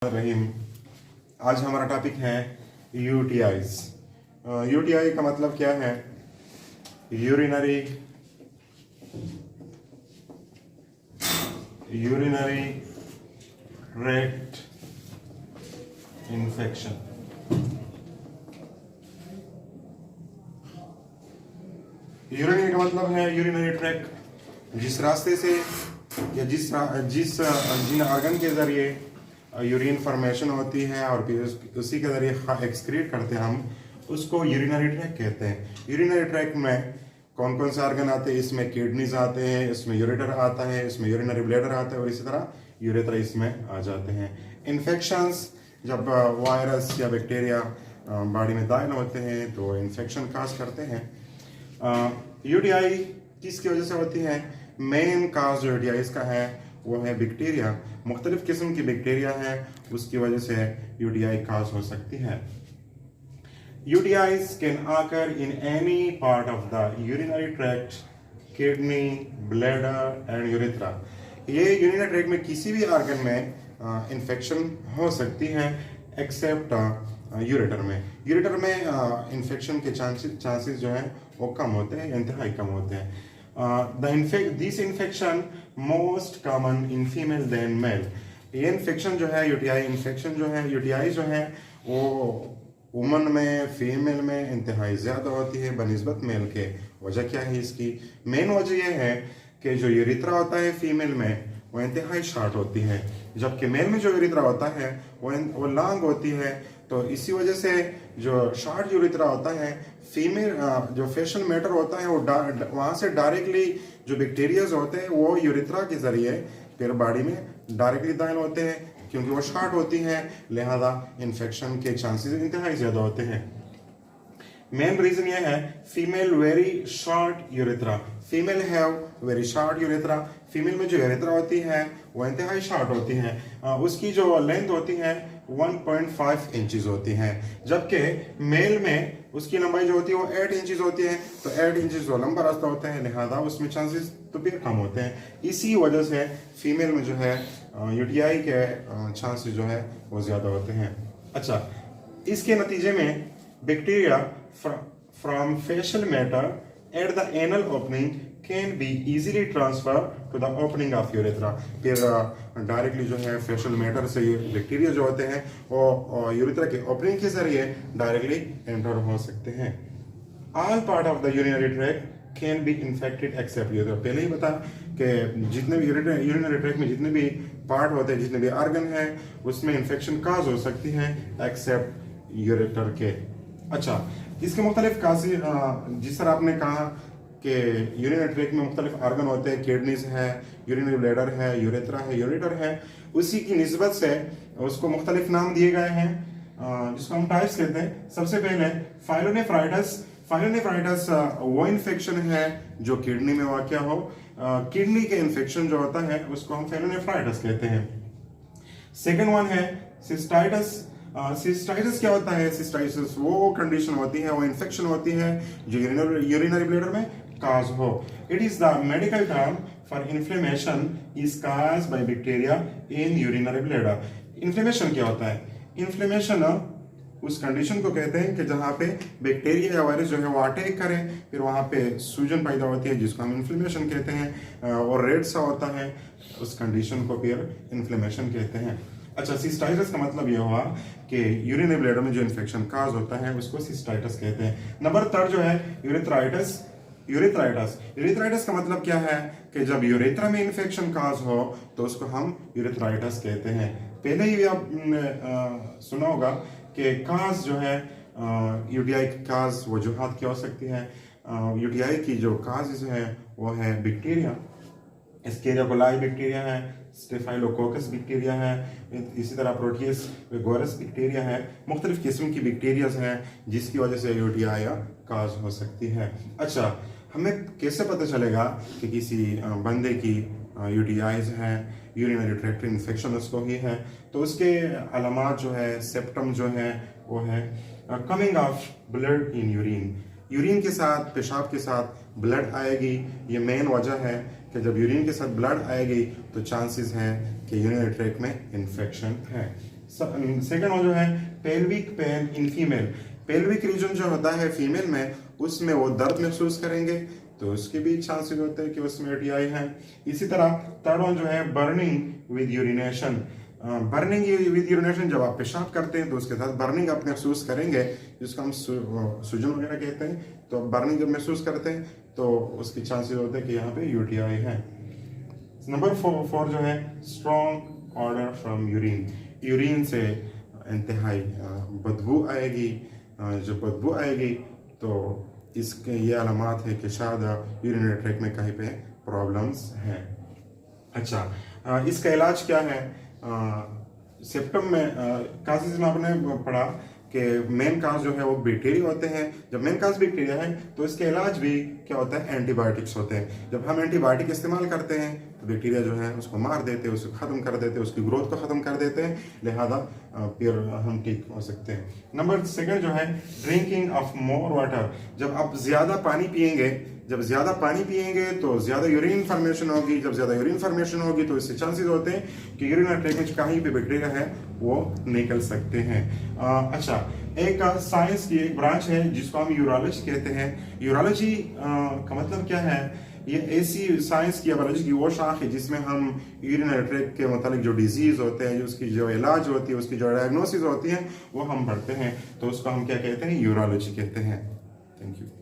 रहीम। आज हमारा टॉपिक है यूटीआईज। यूटीआई का मतलब क्या है? Urinary tract infection. यूरिनरी का मतलब है यूरिनरी ट्रैक्ट, जिस रास्ते से या जिस जिन ऑर्गन के जरिए यूरिन फॉर्मेशन होती है और फिर उसी के जरिए एक्सक्रीट करते हैं, हम उसको यूरिनरी ट्रैक्ट कहते हैं। यूरिनरी ट्रैक्ट में कौन कौन से ऑर्गन आते हैं? इसमें किडनीज आते हैं, इसमें यूरेटर आता है, इसमें यूरिनरी ब्लैडर आता है और इसी तरह यूरेथ्रा इसमें आ जाते हैं। इन्फेक्शंस, जब वायरस या बैक्टीरिया बॉडी में दाखिल होते हैं तो इन्फेक्शन काज करते हैं। यूटीआई किसकी वजह से होती है? मेन काज जो यूटीआई का है वो है बैक्टीरिया। मुख्तलिफ किस्म की बैक्टीरिया है, उसकी वजह से यूटीआई काज हो सकती है। UTIs can occur in any part of the urinary tract, kidney, bladder and urethra. ये यूरिनरी ट्रैक्ट में किसी भी ऑर्गन में इन्फेक्शन हो सकती है एक्सेप्ट यूरेटर में। यूरेटर में इन्फेक्शन के चांसेस जो है वो कम होते हैं, इंतहाई कम होते हैं। This infection most common in female than male. ये इन्फेक्शन जो है यूटीआई इन्फेक्शन जो है, यूटीआई जो है वो वुमन में, फीमेल में इंतहाई ज़्यादा होती है बनिस्बत मेल के। वजह क्या है इसकी? मेन वजह यह है कि जो यूरिथ्रा होता है फीमेल में वो इंतहाई शॉर्ट होती है, जबकि मेल में जो यूरिथ्रा होता है वो लॉन्ग होती है। तो इसी वजह से जो शॉर्ट यूरिथ्रा होता है, फीमेल जो फेशियल मैटर होता है वो वहाँ से डायरेक्टली जो बैक्टीरियाज होते हैं वो यूरिथ्रा के जरिए फिर बॉडी में डायरेक्टली दाखिल होते हैं। क्योंकि वो शॉर्ट होती हैं, लिहाजा इन्फेक्शन के चांसेस इंतहाई ज़्यादा होते हैं। मेन रीजन ये है female very short urethra. Female have very short urethra. Female में जो यूरेथ्रा होती है वो इंतहाई शॉर्ट होती है। उसकी जो लेंथ होती है 1.5 इंचेस होती है, जबकि मेल में उसकी लंबाई जो होती है वो 8 इंचेस होती है। तो 8 इंचेस जो लंबा रास्ता होता है, लिहाजा उसमें चांसेस तो फिर कम होते हैं। इसी वजह से फीमेल में जो है यूटीआई के चांसेस जो है वो ज़्यादा होते हैं। अच्छा, इसके नतीजे में bacteria from faecal matter at the anal opening can be easily transfer to the opening of urethra. फिर डायरेक्टली जो है फेशियल मैटर से बैक्टीरिया जो होते हैं वो यूरेथ्रा के ओपनिंग के जरिए डायरेक्टली एंटर हो सकते हैं। All part of the urinary tract can be infected except urethra. पहले ही बता कि जितने भी यूरिनरी ट्रैक्ट में जितने भी पार्ट होते हैं, जितने भी ऑर्गन हैं, उसमें इन्फेक्शन काज हो सकती है एक्सेप्ट यूरेटर के। अच्छा, इसके मुख्तलिफ काजी, जिस तरह आपने कहा कि यूरिनरी ट्रैक्ट में मुख्तलिफ ऑर्गन होते हैं, किडनीज है, यूरिनरी ब्लैडर है, यूरेथ्रा है, यूरेटर है, उसी की निस्बत से उसको मुख्तलिफ नाम दिए गए हैं जिसको हम टाइप्स कहते हैं। सबसे पहले फाइलोनेफ्राइटिस। फाइलोनेफ्राइटिस वो इन्फेक्शन है जो किडनी में वाक़या हो। किडनी के इन्फेक्शन जो होता है उसको हम फाइलोनेफ्राइटिस कहते हैं। सेकेंड वन है सिस्टाइटिस। सिस्टाइटिस क्या होता है? सिस्टाइटिस वो कंडीशन होती है, वो इन्फेक्शन होती है जो यूरिनरी ब्लैडर में काज हो। It is the medical term for inflammation is caused by bacteria in urinary bladder. Inflammation क्या होता है? इन्फ्लेमेशन उस कंडीशन को कहते हैं कि जहाँ पे बैक्टीरिया या वायरस जो है वो अटैक करें, फिर वहाँ पे सूजन पैदा होती है जिसको हम इन्फ्लेमेशन कहते हैं, और रेड सा होता है, उस कंडीशन को फिर इन्फ्लेमेशन कहते हैं। अच्छा, सिस्टाइटिस का मतलब यह हुआ कि यूरिनरी ब्लैडर में जो इन्फेक्शन काज होता है उसको सिस्टाइटिस कहते हैं। नंबर थर्ड जो है यूरेथ्राइटिस। यूरेथ्राइटिस का मतलब क्या है कि जब यूरेथ्रा में इन्फेक्शन काज हो तो उसको हम यूरेथ्राइटिस कहते हैं। पहले ही आप सुना होगा कि काज जो है यूटीआई की काज वजूहात क्या हो सकती है। यूटीआई की जो काज है वो है बैक्टीरिया। एस्केरिया कोलाई बैक्टीरिया है, स्टेफाइलोकोकस बैक्टीरिया है, इसी तरह प्रोटियस वेगोरस बैक्टीरिया है। मुख्तलिफ किस्म की बैक्टीरियाज हैं जिसकी वजह से यूटीआई काज हो सकती है। अच्छा, हमें कैसे पता चलेगा कि किसी बंदे की यूटीआईज है, यूरिनरी ट्रैक्ट इन्फेक्शन उसको ही है? तो उसके अलामात जो है, सिम्पटम जो है वो है coming of blood in urine. Urine के साथ, पेशाब के साथ ब्लड आएगी। ये मेन वजह है कि जब यूरिन के साथ ब्लड आएगी तो चांसेस हैं कि यूरिनरी ट्रैक्ट में इन्फेक्शन है। सेकंड वन जो है pelvic pain in female, pelvic region जो होता है फीमेल में उसमें वो दर्द महसूस करेंगे, तो उसके भी चांसेस होते हैं कि उसमें यूटीआई है। इसी तरह थर्ड वन जो है burning with urination, burning with urination, जब आप पेशाब करते हैं तो उसके साथ बर्निंग आप महसूस करेंगे, जिसको हम सूजन वगैरह कहते हैं। तो बर्निंग जब महसूस करते हैं तो उसके चांसेस होते हैं कि यहाँ पे यूटीआई है। नंबर फोर जो है strong order from urine, urine से इंतहाई बदबू आएगी। जब बदबू आएगी तो इसके ये अलामत है कि शायद यूरिनरी ट्रैक्ट में कहीं पे प्रॉब्लम्स हैं। अच्छा, इसका इलाज क्या है? सिम्पटम में कासेस में आपने पढ़ा कि मेन काज जो है वो बैक्टीरिया होते हैं। जब मेन काज बैक्टीरिया है तो इसके इलाज भी क्या होता है? एंटीबायोटिक्स होते हैं। जब हम एंटीबायोटिक इस्तेमाल करते हैं तो बैक्टीरिया जो है उसको मार देते हैं, उसको खत्म कर देते हैं, उसकी ग्रोथ को खत्म कर देते हैं, लिहाजा फिर हम ठीक हो सकते हैं। नंबर सेकंड जो है ड्रिंकिंग ऑफ मोर वाटर, जब आप ज्यादा पानी पिएंगे, जब ज्यादा पानी पिएंगे तो ज्यादा यूरिन फॉर्मेशन होगी। जब ज्यादा यूरिन फॉर्मेशन होगी तो इससे चांसेस होते हैं कि यूरिनरी ट्रैक्ट में कहीं पे बैक्टीरिया है वो निकल सकते हैं। अच्छा, एक साइंस की एक ब्रांच है जिसको हम यूरोलॉजी कहते हैं। यूरोलॉजी का मतलब क्या है? ये ऐसी साइंस की बायोलॉजी की वो शाख है जिसमें हम यूरिनरी ट्रैक्ट के मतलब जो डिजीज होते हैं, जो उसकी जो इलाज होती है, उसकी जो डायग्नोसिस होती है वो हम पढ़ते हैं, तो उसको हम क्या कहते हैं? यूरोलॉजी कहते हैं। Thank you.